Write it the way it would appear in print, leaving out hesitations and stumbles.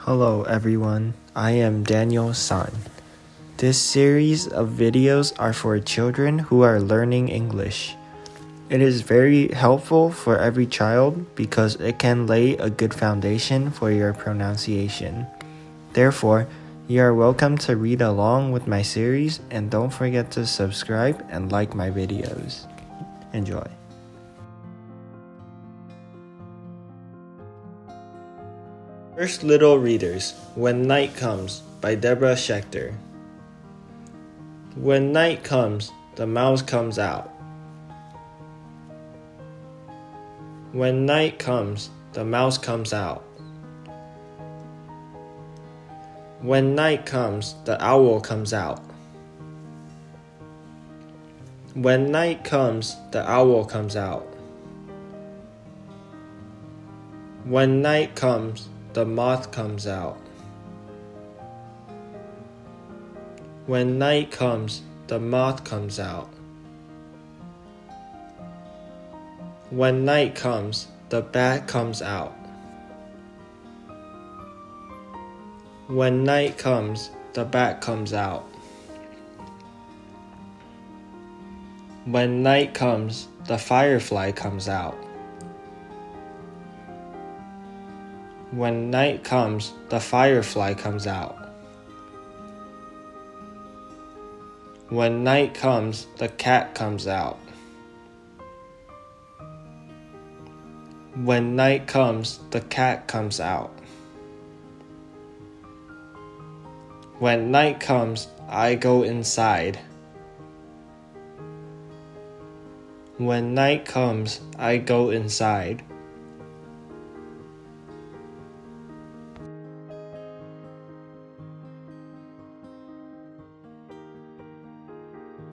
Hello everyone, I am Daniel's son. This series of videos are for children who are learning English. It is very helpful for every child because it can lay a good foundation for your pronunciation. Therefore, you are welcome to read along with my series and don't forget to subscribe and like my videos. Enjoy. First Little Readers, When Night Comes by Deborah Schecter. When night comes, the mouse comes out. When night comes, the mouse comes out. When night comes, the owl comes out. When night comes, the owl comes out. When night comes, the moth comes out. When night comes, the moth comes out. When night comes, the bat comes out. When night comes, the bat comes out. When night comes, the firefly comes out. When night comes, the firefly comes out. When night comes, the cat comes out. When night comes, the cat comes out. When night comes, I go inside. When night comes, I go inside.